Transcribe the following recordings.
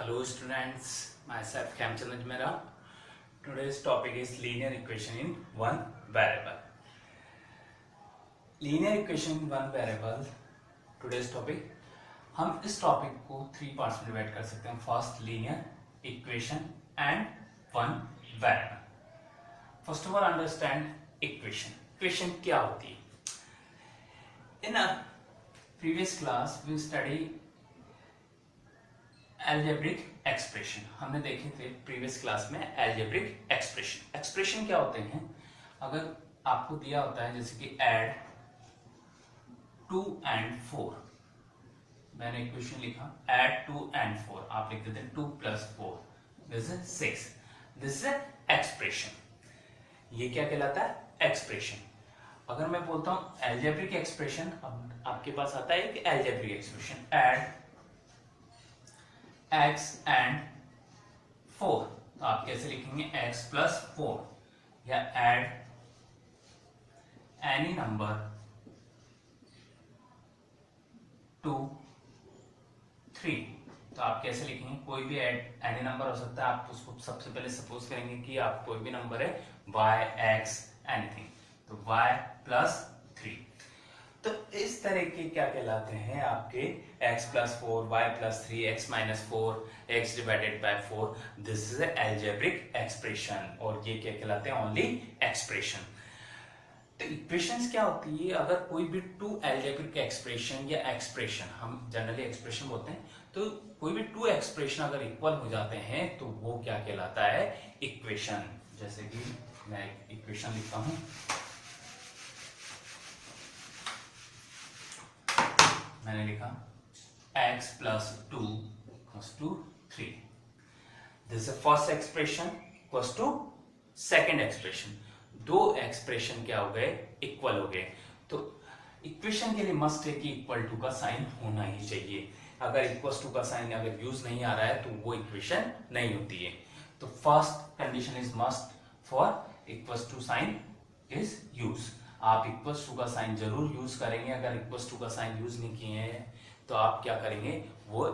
Hello students, myself Kamchand Ajmera. Today's topic is linear equation in one variable. Linear equation in one variable. Today's topic. हम इस topic को 3 parts में divide कर सकते हैं. First linear equation and one variable. First of all, understand equation. Equation क्या होती है? In a previous class we study algebraic expression. हमने देखे थे प्रीवियस क्लास में एल्जेब्रिक एक्सप्रेशन. एक्सप्रेशन क्या होते हैं? अगर आपको दिया होता है जैसे कि ऐड 2 and 4, मैंने इक्वेशन लिखा ऐड 2 and 4, आप लिख देते हैं 2 + 4, this is 6. This is expression. ये क्या कहलाता है? एक्सप्रेशन. अगर मैं बोलता हूं एल्जेब्रिक एक्सप्रेशन, अब आपके पास आता है कि algebraic expression add x and 4, तो आप कैसे लिखेंगे? x + 4 या add any number to 3, तो आप कैसे लिखेंगे? कोई भी एनी नंबर हो सकता है. आप उसको सबसे पहले सपोज करेंगे कि आप कोई भी नंबर है y x एनीथिंग, तो y + 3. तो इस तरह के क्या कहलाते हैं आपके x + 4, y + 3, x - 4, x / 4. This is algebraic expression. और ये क्या कहलाते हैं? Only expression. तो इक्वेशंस क्या होती है? अगर कोई भी 2 एल्जेब्रिक एक्सप्रेशन या एक्सप्रेशन, हम जनरली एक्सप्रेशन बोलते हैं, तो कोई भी 2 एक्सप्रेशन अगर इक्वल हो जाते हैं तो वो क्या कहलाता है? इक्वेशन. जैसे कि मैं इक्वेशन लिखता हूं, मैंने लिखा x + 2 = 3. This is first expression equals to second expression. दो एक्सप्रेशन क्या हो गए? इक्वल हो गए. तो इक्वेशन के लिए मस्ट है कि = का साइन होना ही चाहिए. अगर = का साइन अगर यूज नहीं आ रहा है तो वो इक्वेशन नहीं होती है. तो first condition is must for = sign is use. आप = का साइन जरूर यूज करेंगे. अगर = का साइन यूज नहीं किए हैं तो आप क्या करेंगे? वो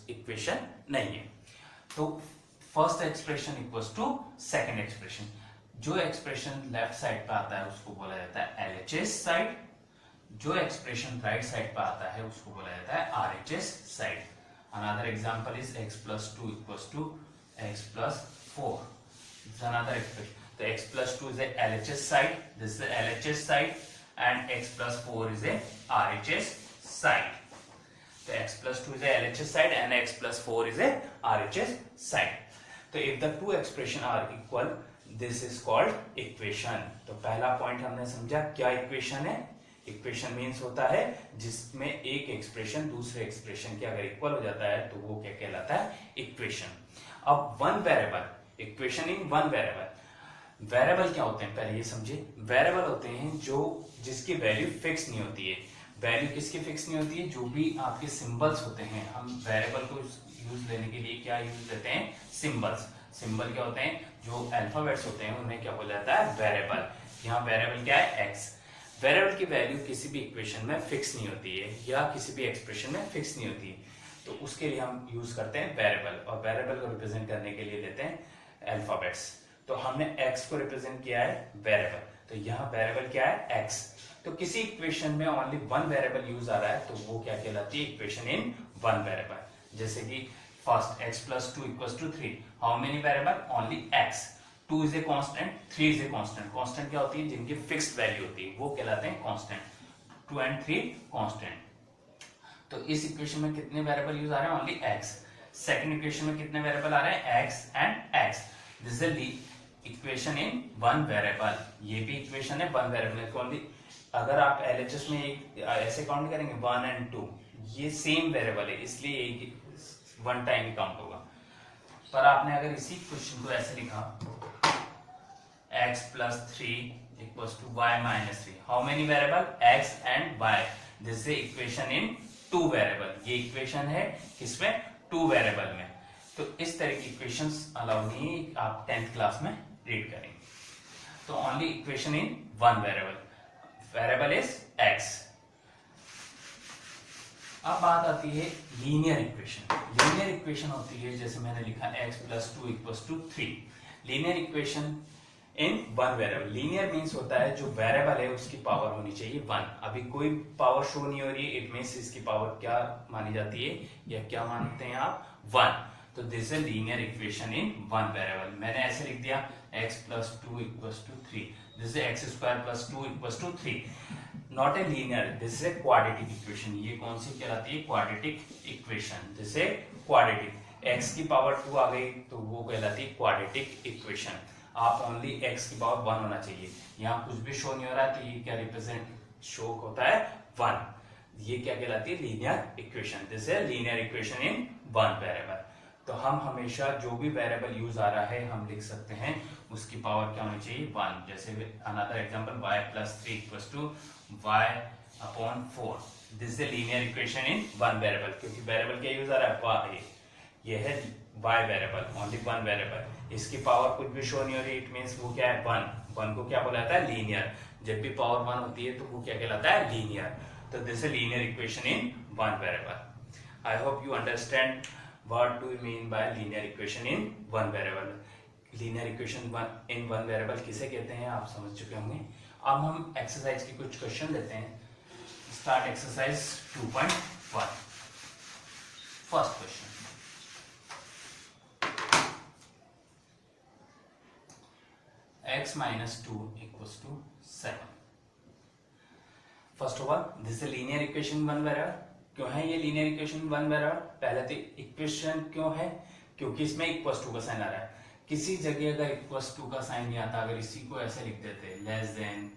इक्वेशन नहीं है. तो फर्स्ट एक्सप्रेशन = सेकेंड एक्सप्रेशन. जो एक्सप्रेशन लेफ्ट साइड पे आता है उसको बोला जाता है LHS साइड. जो एक्सप्रेशन राइट साइड पे आता है उसको बोला जाता है RHS side. Another example is x + 2 = x + 4. This is another expression. So x + 2 is a LHS side, this is a LHS side, and x + 4 is a RHS side. So x + 2 is a LHS side and x + 4 is a RHS side. So if the two expression are equal, this is called equation. तो पहला point हमने समझा क्या equation है. Equation means होता है जिसमें एक एक्सप्रेशन दूसरे एक्सप्रेशन के अगर इक्वल हो जाता है तो वो क्या कहलाता है? इक्वेशन. अब one variable, equation in one variable. Variable क्या होते हैं पहले ये समझे. वेरिएबल होते हैं जो जिसकी वैल्यू फिक्स नहीं होती है. वैल्यू किसकी फिक्स नहीं होती है? जो भी आपके सिंबल्स होते हैं. हम वेरिएबल को यूज लेने के लिए क्या यूज लेते हैं? सिंबल्स. सिंबल क्या होते हैं? जो अल्फाबेट्स होते हैं उन्हें क्या बोला जाता है? वेरिएबल. यहाँ वेरिएबल क्या है? x. वेरिएबल की वैल्यू किसी भी इक्वेशन में फिक्स नहीं होती है या किसी भी एक्सप्रेशन में फिक्स नहीं होती है. तो उसके लिए हम यूज करते हैं वेरिएबल. और वेरिएबल को रिप्रेजेंट करने के लिए लेते हैं अल्फाबेट्स. तो हमने x को रिप्रेजेंट किया है वेरिएबल. तो यहाँ वेरिएबल क्या है? x. तो किसी इक्वेशन में ओनली वन वेरिएबल यूज आ रहा है तो वो क्या कहलाती है? Equation in one variable. जैसे कि first x + 2 = 3. How many variable? Only x. 2 is a constant, 3 is a constant. Constant क्या होती है? जिनकी फिक्स्ड वैल्यू होती है वो कहलाते हैं कांस्टेंट. 2 and 3 constant. तो इस इक्वेशन में कितने वेरिएबल यूज आ रहे हैं? Only x. सेकंड इक्वेशन में कितने वेरिएबल आ रहे हैं? x and x. This is equation in one variable. ये भी इक्वेशन है वन वेरिएबल. ओनली अगर आप LHS में एक ऐसे काउंट करेंगे 1 and 2, ये सेम वेरिएबल है इसलिए एक वन टाइम ही काउंट होगा. पर आपने अगर इसी क्वेश्चन को ऐसे लिखा x + 3 = y - 3. How many variable? x and y. This is equation in 2 variable. ये इक्वेशन है किसमें? 2 वेरिएबल में. तो इस तरह की इक्वेशंस अलाउ नहीं आप 10th क्लास में रीड करेंगे. तो only equation in one variable. Variable is x. अब बात आती है लीनियर इक्वेशन। लीनियर इक्वेशन होती है जैसे मैंने लिखा x + 2 = 3। Linear equation in one variable. Linear means होता है जो वेरिएबल है उसकी पावर होनी चाहिए 1। अभी कोई पावर शो नहीं हो रही है, इट मीन्स इसकी पावर क्या मानी जाती है या क्या मानते हैं आप, 1। तो this is linear equation in one variable. मैंने ऐसे लिख दिया x + 2 = 3। This is x² + 2 = 3। Not a linear, this is a quadratic equation. ये कौन सी कहलाती है, quadratic equation. This is quadratic, x की पावर 2 आ गई तो वो कहलाती है क्वाड्रेटिक इक्वेशन। आप ओनली x की पावर 1 होना चाहिए। यहाँ कुछ भी शो नहीं हो रहा है तो ये क्या रिप्रेजेंट शो होता है 1। ये क्या कहलाती है, linear equation. This is linear equation in one variable. तो हम हमेशा जो भी वेरिएबल यूज आ रहा है हम लिख सकते हैं उसकी पावर क्या होनी चाहिए, 1। जैसे another example y + 3 = y/4। This is linear equation in one variable, क्योंकि वेरिएबल क्या यूज आ रहा है, ये है y variable, only one variable. इसकी पावर कुछ भी शो नहीं हो रही, इट मींस वो क्या है, 1 को क्या बोला जाता है, लीनियर। जब भी पावर 1 होती है तो वो क्या कहलाता है, लीनियर। तो this is linear equation in one variable. I hope you understand what do you mean by linear equation in one variable। linear equation in one variable किसे कहते हैं आप समझ चुके होंगे। अब हम एक्सरसाइज के कुछ क्वेश्चन लेते हैं। Start exercise 2.1। First question, x - 2 = 7। First of all this is linear equation one variable. क्यों है ये लीनियर इक्वेशन वन वेरिएबल, पहले तो इक्वेशन क्यों है, क्योंकि इसमें = का साइन आ रहा है। किसी जगह अगर = का साइन नहीं आता, अगर इसी को ऐसे लिख देते लेस देन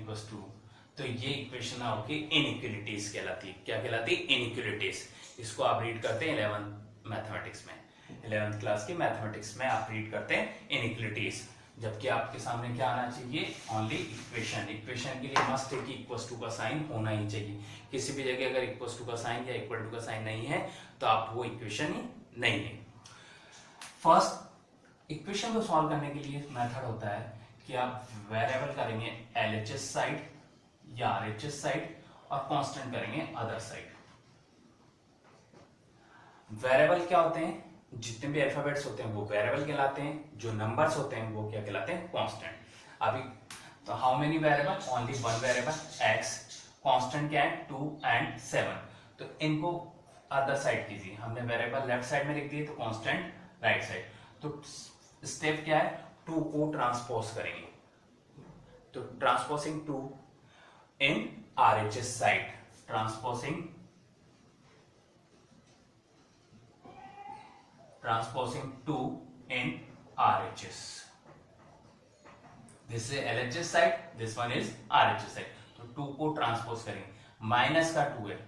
= तो ये इक्वेशन आपकी इनइक्वालिटीज कहलाती है। क्या कहलाती है, इनइक्वालिटीज। इसको आप रीड करते हैं 11th मैथमेटिक्स में, 11th क्लास की मैथमेटिक्स में आप रीड करते हैं इनइक्वालिटीज। जबकि आपके सामने क्या आना चाहिए, ओनली इक्वेशन। इक्वेशन के लिए मस्ट है कि = का साइन होना ही चाहिए। किसी भी जगह अगर = का साइन या = का साइन नहीं है तो आप वो इक्वेशन ही नहीं है। फर्स्ट इक्वेशन को सॉल्व करने के लिए मेथड होता है कि आप वेरिएबल करेंगे LHS साइड या RHS साइड और कांस्टेंट करेंगे अदर साइड। वेरिएबल क्या होते हैं, जितने भी अल्फाबेट्स होते हैं वो वेरिएबल कहलाते हैं, जो नंबर्स होते हैं वो क्या कहलाते हैं, कांस्टेंट। अभी तो how many variable, only one variable x। Constant क्या है, 2 and 7। तो इनको अदर साइड कीजिए। हमने वेरिएबल लेफ्ट साइड में लिख दिए तो कांस्टेंट राइट साइड। तो स्टेप क्या है, 2 को ट्रांसपोज करेंगे। तो transposing 2 in RHS side, transposing 2 in RHS। This is LHS side, this one is RHS side। तो 2 को ट्रांसपोज करेंगे, माइनस का 2 है।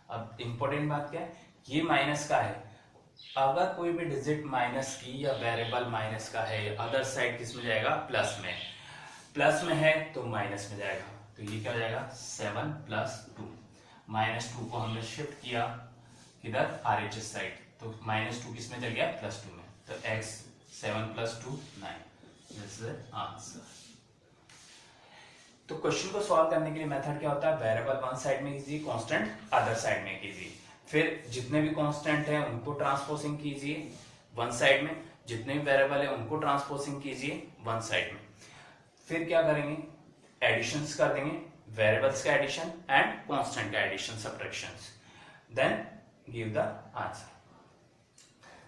अब इंपॉर्टेंट बात क्या है, ये माइनस का है। अगर कोई भी डिजिट माइनस की या वेरिएबल माइनस का है, अदर साइड किस में जाएगा, प्लस में। प्लस में है तो माइनस में जाएगा। तो ये क्या हो जाएगा, 7 + 2। -2 को हमने शिफ्ट किया किधर, RHS साइड। तो -2 किस में चल गया, +2 में। तो x 7 + 2 9। This is answer. तो क्वेश्चन को सॉल्व करने के लिए मेथड क्या होता है, वेरिएबल वन साइड में कीजिए, कांस्टेंट अदर साइड में कीजिए। फिर जितने भी कांस्टेंट हैं उनको ट्रांसपोजिंग कीजिए वन साइड में, जितने भी वेरिएबल है उनको ट्रांसपोजिंग कीजिए वन साइड में। फिर क्या करेंगे, एडिशंस कर देंगे, वेरिएबल्स का एडिशन एंड कांस्टेंट का addition, subtractions, then give the answer.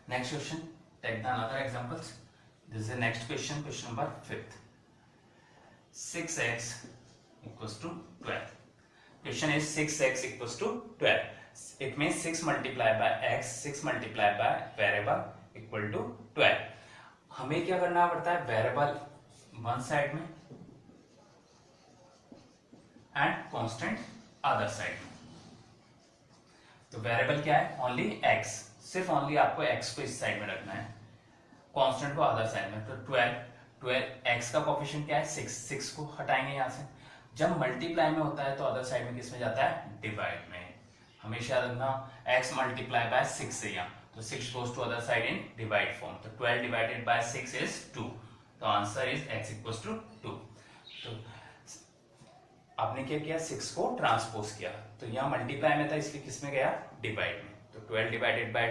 Next question, take the another examples. This is the next question, question number 5th. 6x = 12. Question is 6x = 12. It means 6 multiplied by x, 6 multiplied by variable equal to 12. हमें क्या करना पड़ता है, variable one side में and constant other side में। तो variable क्या है, ओनली x। सिर्फ ओनली आपको x को इस साइड में रखना है, कांस्टेंट को अदर साइड में। तो 12 x का कोफिशिएंट क्या है, 6 को हटाएंगे यहाँ से। जब मल्टीप्लाई में होता है तो अदर साइड में किस में जाता है, डिवाइड में। हमेशा याद रखना, x मल्टीप्लाई बाय 6 से यहाँ, तो 6 goes to other side in divide form. तो 12 डिवाइडेड बाय 6 इज 2। तो आंसर इज x = 2। तो आपने क्या किया, 6 को ट्रांसपोज किया, तो यहाँ मल्टीप्लाई में था इसलिए किस में गया, डिवाइड में, तो 12 divided by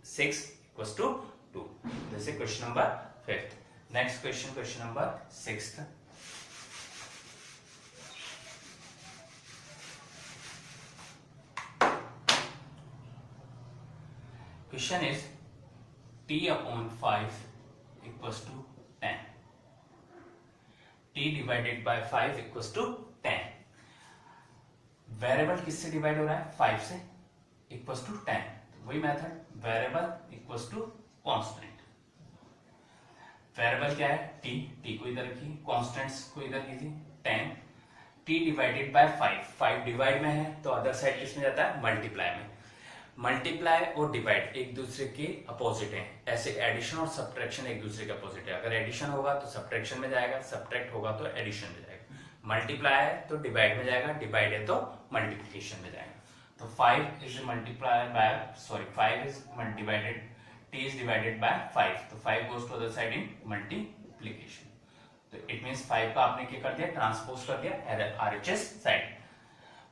6 equals to 2। This is question number 5th। Next question, question number 6th। Question is t upon 5 equals to 10. t divided by 5 equals to 10. Variable किससे डिवाइड हो रहा है, 5 से, इक्वल्स टू 10। वही method, variable equals to constant. Variable क्या है, t को इधर रखिए, कांस्टेंट्स को इधर कीजिए, 10। t डिवाइडेड बाय 5 डिवाइड में है तो अदर साइड किस में जाता है, मल्टीप्लाई में। मल्टीप्लाई और डिवाइड एक दूसरे के अपोजिट हैं, ऐसे एडिशन और सब्ट्रैक्शन एक दूसरे के अपोजिट है। अगर एडिशन होगा तो सब्ट्रैक्शन में जाएगा, सब्ट्रैक्ट होगा तो एडिशन में जाएगा। मल्टीप्लाई है तो डिवाइड में जाएगा, डिवाइड है तो मल्टीप्लिकेशन में जाएगा। तो 5 is multiply by 5 is divided, t is divided by 5, तो 5 goes to other side in multiplication. तो इट मींस 5 का आपने क्या कर दिया, ट्रांसपोज कर दिया आरएचएस साइड।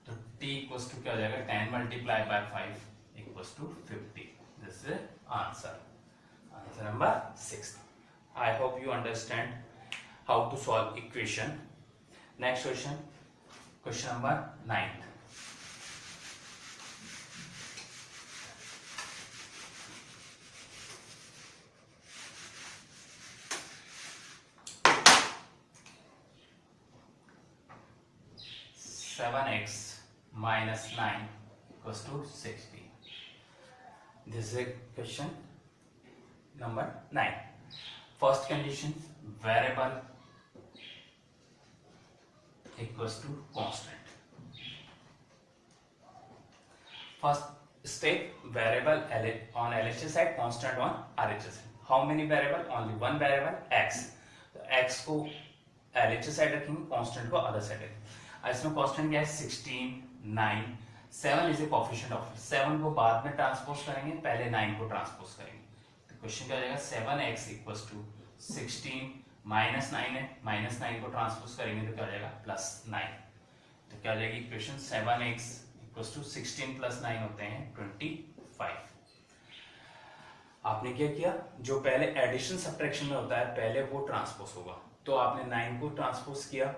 तो t इक्वल्स टू क्या हो जाएगा, 10 multiply by 5 equals to 50. This is answer. Answer number 6. I hope you understand how to solve equation. Next question. Question number 9. Seven x minus 9 equals to 60. This is a question number 9. First condition, variable equals to constant. First step, variable on LHS side, constant on RHS side. How many variable? Only one variable, x. तो x को LHS side रखेंगे, constant को other side रखेंगे। इसमें constant क्या है, 16, 9, 7 is a coefficient of 7 को बाद में ट्रांसपोज करेंगे, पहले 9 को ट्रांसपोज करेंगे। तो क्वेश्चन क्या हो जाएगा, 7x इक्वल्स टू 16 माइनस 9 है, माइनस 9 को ट्रांसपोज करेंगे तो क्या हो जाएगा, प्लस 9। तो क्या हो जाएगी equation, 7x equals to 16 plus 9 होते हैं 25। आपने क्या किया, जो पहले एडिशन सब्ट्रैक्शन में होता है पहले वो ट्रांसपोज होगा, तो आपने 9 को ट्रांसपोज किया,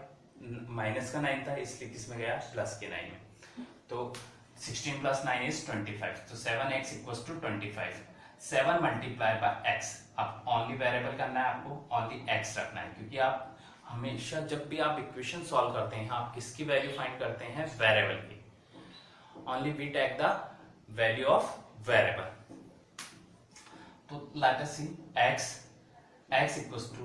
माइनस का 9 था इसलिए किसमें गया, प्लस के 9 में। तो 16 प्लस 9 इज 25, तो 7x equals to 25। 7 multiply by x, अब ओनली वेरिएबल करना है आपको, ओनली x रखना है, क्योंकि आप हमेशा जब भी आप इक्वेशन सॉल्व करते हैं आप किसकी वैल्यू फाइंड करते हैं, वेरिएबल की। Only we take the value of variable. तो let us see x equals to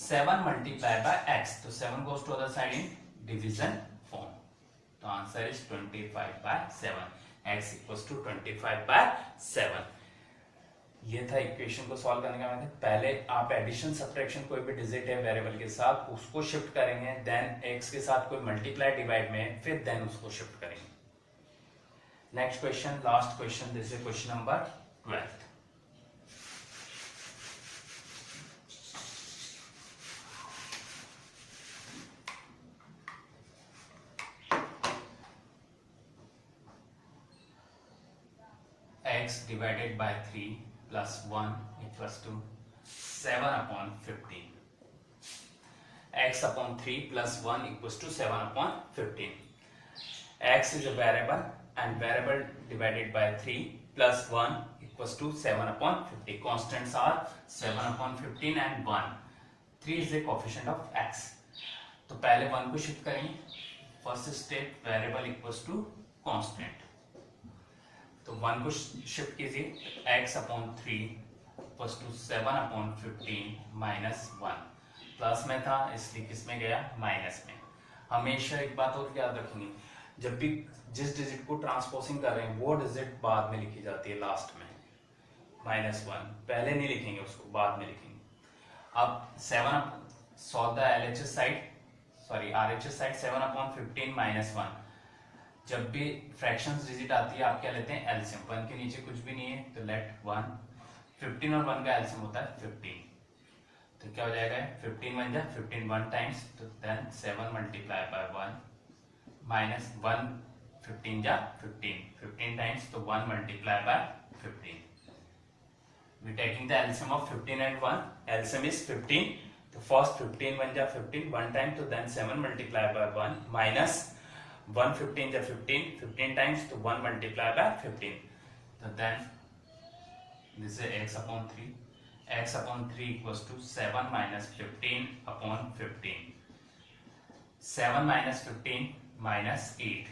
7 multiply by x, तो 7 goes to other side in division form, तो answer is 25 by 7। x equals to 25 by 7। ये था equation को solve करने का method. पहले आप एडिशन सब्ट्रैक्शन कोई भी डिजिट है वेरिएबल के साथ उसको शिफ्ट करेंगे, देन x के साथ कोई मल्टीप्लाई डिवाइड में, फिर देन उसको शिफ्ट करेंगे। Next question, last question, this is question number 12। x divided by 3 plus 1 equals to 7 upon 15. x upon 3 plus 1 equals to 7 upon 15. x is a variable and variable divided by 3 plus 1 equals to 7 upon 50. Constants are 7 upon 15 and 1. 3 is the coefficient of x. तो पहले 1 को shift करेंगे, first step variable equals to constant, तो 1 को shift कीजिए, x upon 3 equals to 7 upon 15 minus 1, plus में था इसलिए किस में गया, माइनस में। हमेशा एक बात और याद रखेंगे, जब भी जिस डिजिट को ट्रांसपोजिंग कर रहे हैं वो डिजिट बाद में लिखी जाती है लास्ट में, -1 पहले नहीं लिखेंगे, उसको बाद में लिखेंगे। अब 7 solve the LHS side, sorry RHS side, 7 upon 15 minus 1। जब भी फ्रैक्शंस डिजिट आती है आप क्या लेते हैं, एलसीएम। 1 के नीचे कुछ भी नहीं है तो लेट 1, 15 और 1 का एलसीएम होता है 15, तो क्या हो जाएगा, 15 बन जाए 15 1 टाइम्स, तो देन 7 मल्टीप्लाई बाय 1 minus 1 15 जा 15 times, so 1 multiplied by 15. We taking the LCM of 15 and 1. LCM is 15. तो first 15 1 जा 15 one time, तो then 7 multiplied by 1 minus 1 15 जा 15 times, तो 1 multiplied by 15. So then this is x upon 3. X upon 3 equals to 7 minus 15 upon 15. 7 minus 15 minus 8.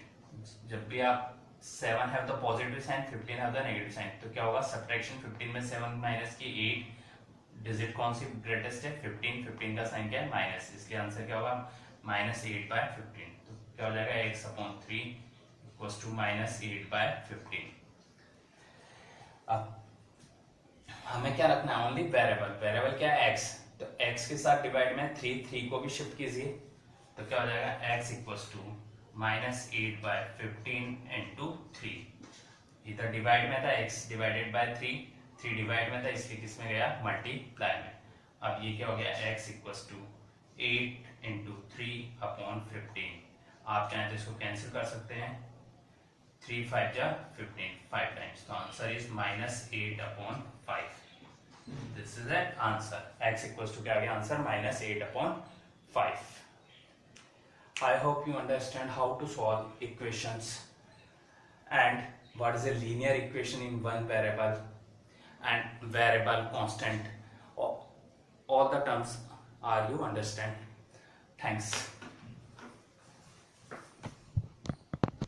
जब भी आप 7 have the positive sign, 15 have the negative sign, तो क्या होगा subtraction 15 में 7 माइनस की 8 डिजिट कौन सी ग्रेटेस्ट है 15 का साइन क्या है माइनस, इसलिए आंसर क्या होगा -8 by 15. तो क्या हो जाएगा x upon 3 equals to -8 by 15. अब हमें क्या रखना है ओनली वेरिएबल क्या है x, तो x के साथ डिवाइड में 3 को भी शिफ्ट कीजिए, तो क्या हो जाएगा x equals to -8 by 15 into 3. इधर डिवाइड में था x डिवाइडेड बाय 3 डिवाइड में था, इसलिए किस में गया मल्टीप्लाई में. अब ये क्या हो गया x equals to 8 into 3 upon 15. आप चाहें तो इसको कैंसिल कर सकते हैं, 3 5 जा 15 5 टाइम्स, तो answer is -8 upon 5. This is an answer. x equals to क्या आ गया answer -8 upon 5. I hope you understand how to solve equations and what is a linear equation in one variable and variable constant. All the terms are you understand. Thanks.